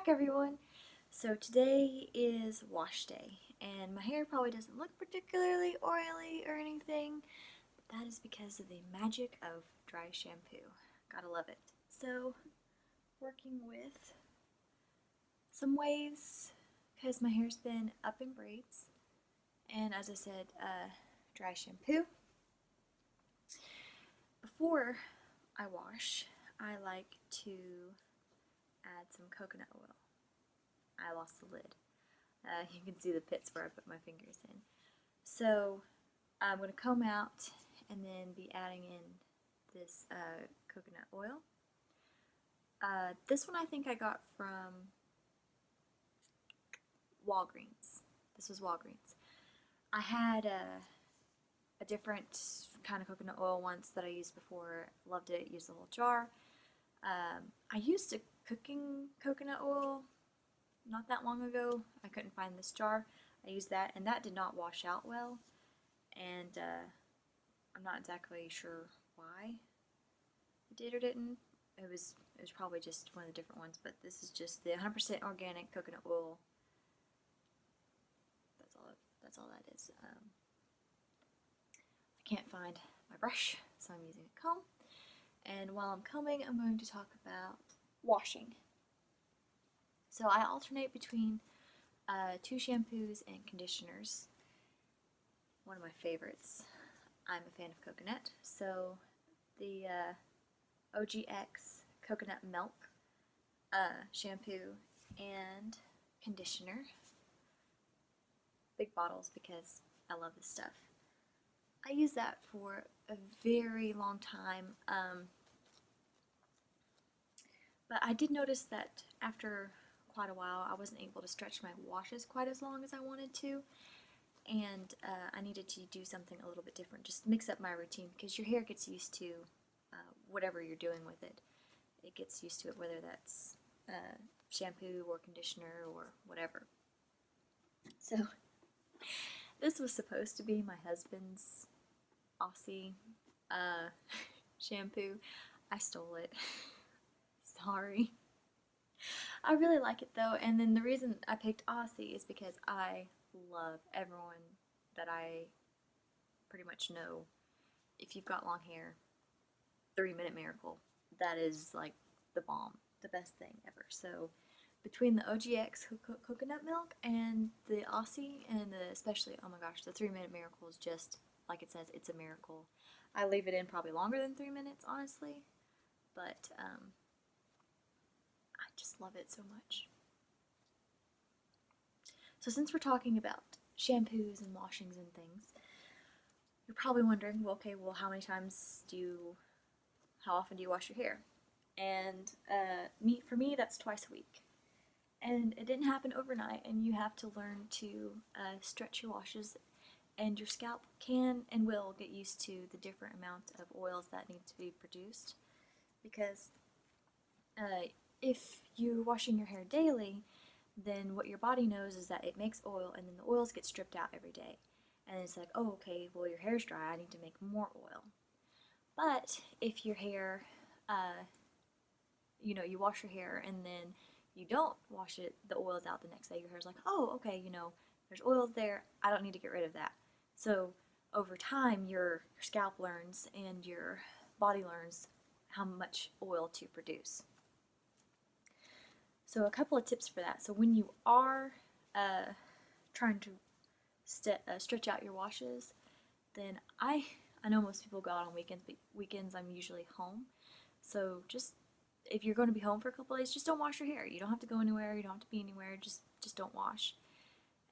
back, everyone! So today is wash day, and my hair probably doesn't look particularly oily or anything, but that is because of the magic of dry shampoo. Gotta love it. So, working with some waves, because my hair's been up in braids, and as I said, dry shampoo. Before I wash, I like to add some coconut oil. I lost the lid. You can see the pits where I put my fingers in. So I'm going to comb out and then be adding in this coconut oil. This one I think I got from Walgreens. This was Walgreens. I had a different kind of coconut oil once that I used before. Loved it. Used the whole jar. I used a cooking coconut oil not that long ago. I couldn't find this jar. I used that, and that did not wash out well. And I'm not exactly sure why it did or didn't. It was probably just one of the different ones, but this is just the 100% organic coconut oil. That's all that is. I can't find my brush, so I'm using a comb. And while I'm combing, I'm going to talk about washing. So I alternate between two shampoos and conditioners. One of my favorites. I'm a fan of coconut, so the OGX Coconut Milk shampoo and conditioner. Big bottles because I love this stuff. I used that for a very long time, but I did notice that after quite a while I wasn't able to stretch my washes quite as long as I wanted to, and I needed to do something a little bit different, just mix up my routine, because your hair gets used to whatever you're doing with it. It gets used to it, whether that's shampoo or conditioner or whatever. So this was supposed to be my husband's Aussie shampoo. I stole it. Sorry. I really like it though, and then the reason I picked Aussie is because I love everyone that I pretty much know. If you've got long hair, 3-Minute Miracle, that is like the bomb, the best thing ever. So between the OGX coconut milk and the Aussie, and especially, oh my gosh, the 3-Minute Miracle is just, like it says, it's a miracle. I leave it in probably longer than 3 minutes, honestly, but I just love it so much. So since we're talking about shampoos and washings and things, you're probably wondering, well, okay, well, how often do you wash your hair? And for me, that's twice a week. And it didn't happen overnight, and you have to learn to stretch your washes, and your scalp can and will get used to the different amount of oils that need to be produced. Because if you're washing your hair daily, then what your body knows is that it makes oil, and then the oils get stripped out every day. And it's like, oh, okay, well, your hair's dry, I need to make more oil. But if your hair, you wash your hair and then you don't wash the oils out the next day, your hair's like, oh, okay, there's oils there, I don't need to get rid of that. So over time, your scalp learns and your body learns how much oil to produce. So a couple of tips for that. So when you are trying to stretch out your washes, then I know most people go out on weekends, but weekends I'm usually home. So just, if you're going to be home for a couple of days, just don't wash your hair. You don't have to go anywhere, you don't have to be anywhere, just don't wash.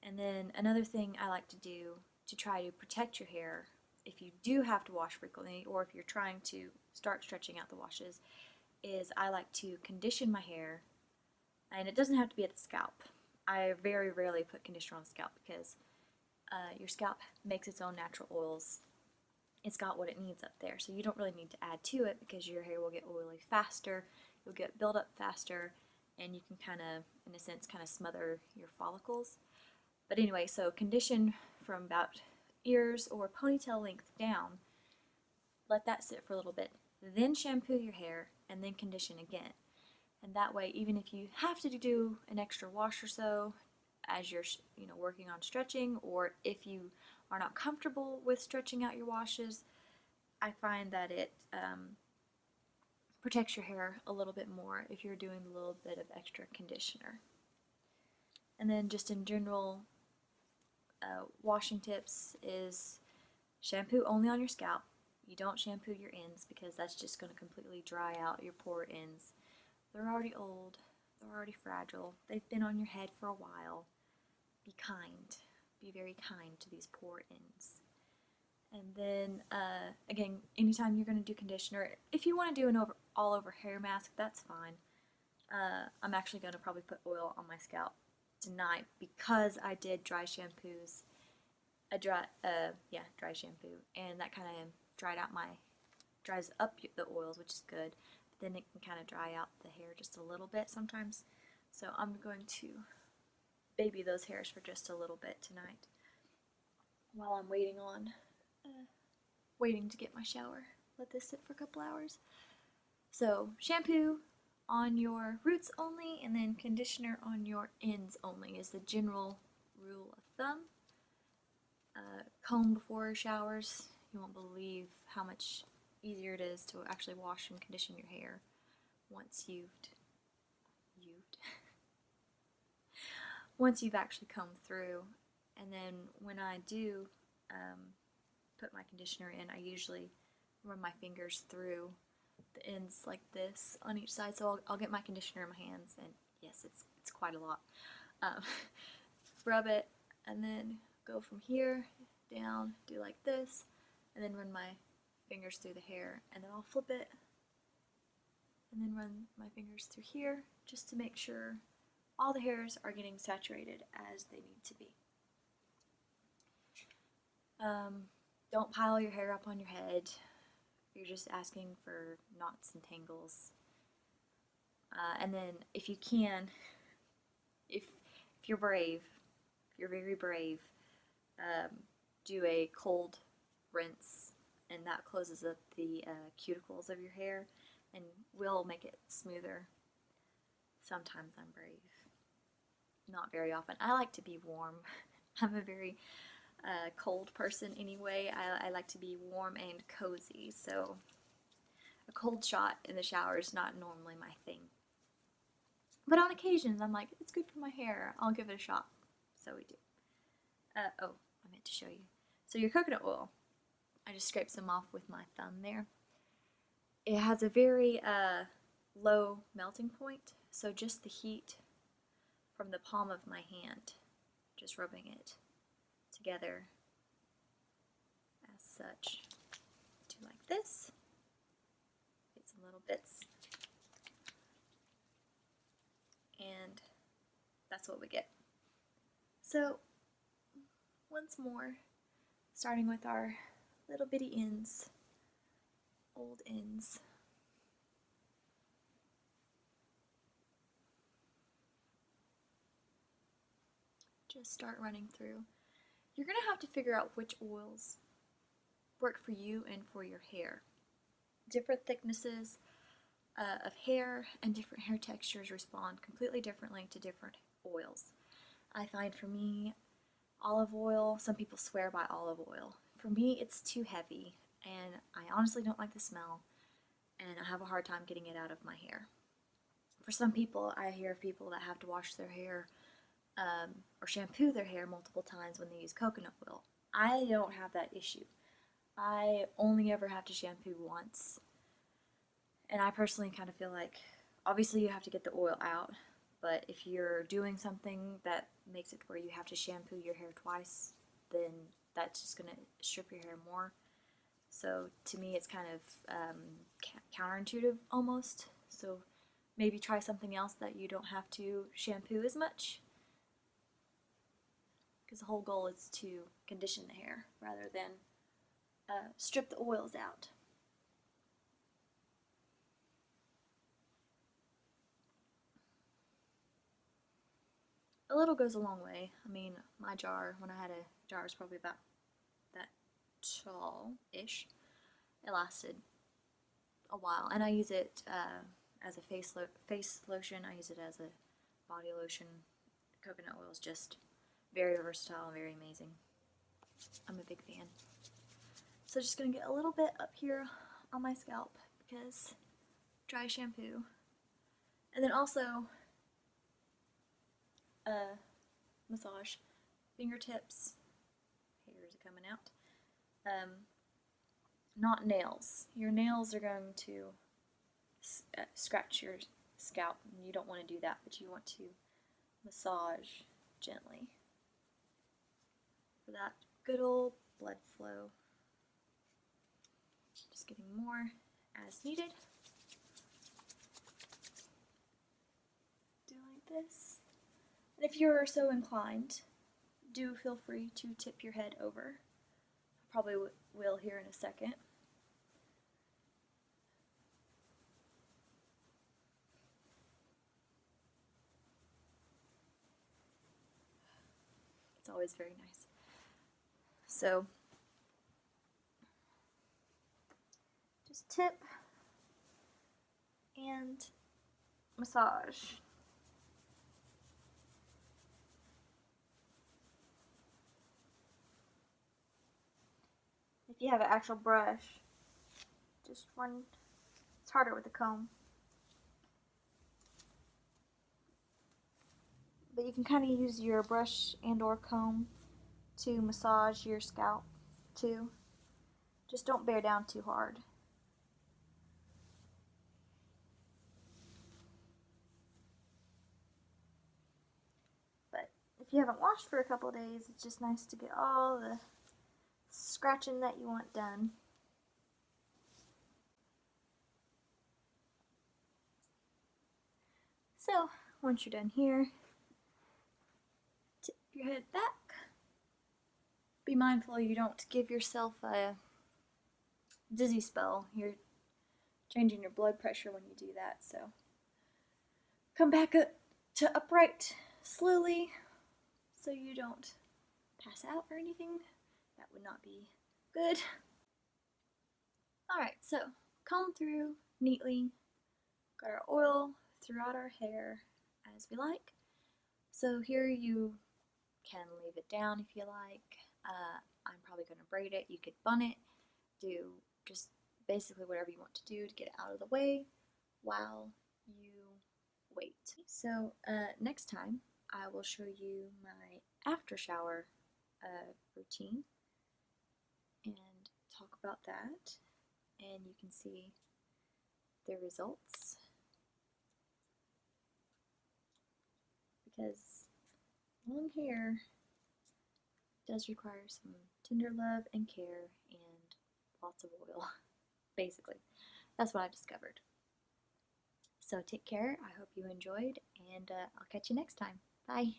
And then another thing I like to do to try to protect your hair, if you do have to wash frequently, or if you're trying to start stretching out the washes, is I like to condition my hair. And it doesn't have to be at the scalp. I very rarely put conditioner on the scalp because your scalp makes its own natural oils. It's got what it needs up there, so you don't really need to add to it because your hair will get oily faster, you'll get build up faster, and you can kind of, in a sense, kind of smother your follicles. But anyway, so condition from about ears or ponytail length down, let that sit for a little bit, then shampoo your hair, and then condition again. And that way, even if you have to do an extra wash or so as you're working on stretching, or if you are not comfortable with stretching out your washes, I find that it protects your hair a little bit more if you're doing a little bit of extra conditioner. And then just in general, washing tips is shampoo only on your scalp. You don't shampoo your ends because that's just going to completely dry out your poor ends. They're already old, they're already fragile, they've been on your head for a while. Be kind. Be very kind to these poor ends. And then, again, anytime you're going to do conditioner, if you want to do an all-over hair mask, that's fine. I'm actually going to probably put oil on my scalp tonight because I did dry shampoos. Dry shampoo, and that kind of dries up the oils, which is good. But then it can kind of dry out the hair just a little bit sometimes. So I'm going to baby those hairs for just a little bit tonight while I'm waiting to get my shower. Let this sit for a couple hours. So shampoo on your roots only, and then conditioner on your ends only is the general rule of thumb. Comb before showers. You won't believe how much easier it is to actually wash and condition your hair once you've once you've actually combed through. And then when I do put my conditioner in, I usually run my fingers through the ends like this on each side. So I'll get my conditioner in my hands, and yes, it's quite a lot. Rub it, and then go from here down, do like this, and then run my fingers through the hair, and then I'll flip it, and then run my fingers through here, just to make sure all the hairs are getting saturated as they need to be. Don't pile your hair up on your head. You're just asking for knots and tangles. And then if you can, if you're brave, if you're very brave, do a cold rinse, and that closes up the cuticles of your hair and will make it smoother. Sometimes I'm brave. Not very often. I like to be warm. I'm a very cold person anyway. I like to be warm and cozy, so a cold shot in the shower is not normally my thing. But on occasions, I'm like, it's good for my hair. I'll give it a shot. So we do. Oh, I meant to show you. So your coconut oil, I just scraped some off with my thumb there. It has a very low melting point, so just the heat from the palm of my hand, just rubbing it together as such. Do like this. Get some little bits. And that's what we get. So, once more, starting with our little bitty ends, old ends. Just start running through. You're going to have to figure out which oils work for you and for your hair. Different thicknesses of hair and different hair textures respond completely differently to different oils. I find for me, olive oil, some people swear by olive oil. For me, it's too heavy, and I honestly don't like the smell, and I have a hard time getting it out of my hair. For some people, I hear of people that have to wash their hair or shampoo their hair multiple times when they use coconut oil. I don't have that issue. I only ever have to shampoo once. And I personally kind of feel like, obviously you have to get the oil out, but if you're doing something that makes it where you have to shampoo your hair twice, then that's just going to strip your hair more. So to me it's kind of counterintuitive almost. So maybe try something else that you don't have to shampoo as much. Because the whole goal is to condition the hair rather than strip the oils out. A little goes a long way. I mean, my jar, when I had a jar, was probably about that tall-ish. It lasted a while, and I use it as a face lotion. I use it as a body lotion. Coconut oil is just very versatile and very amazing. I'm a big fan. So just going to get a little bit up here on my scalp because dry shampoo. And then also massage fingertips. Hairs are coming out. Not nails. Your nails are going to scratch your scalp, and you don't want to do that, but you want to massage gently for that good old blood flow. Just getting more as needed. Do like this. And if you're so inclined, do feel free to tip your head over. Probably will here in a second. It's always very nice. So just tip and massage. If you have an actual brush, just run. It's harder with a comb. But you can kind of use your brush and or comb to massage your scalp too. Just don't bear down too hard. But if you haven't washed for a couple days, it's just nice to get all the scratching that you want done. So once you're done here, tip your head back. Be mindful you don't give yourself a dizzy spell. You're changing your blood pressure when you do that, so come back up to upright slowly so you don't pass out or anything. That would not be good. Alright, so comb through neatly. Got our oil throughout our hair as we like. So here you can leave it down if you like. I'm probably going to braid it. You could bun it. Do just basically whatever you want to do to get it out of the way while you wait. So next time I will show you my after shower routine and talk about that, and you can see the results, because long hair does require some tender love and care and lots of oil. Basically, that's what I discovered. So take care. I hope you enjoyed, and I'll catch you next time. Bye.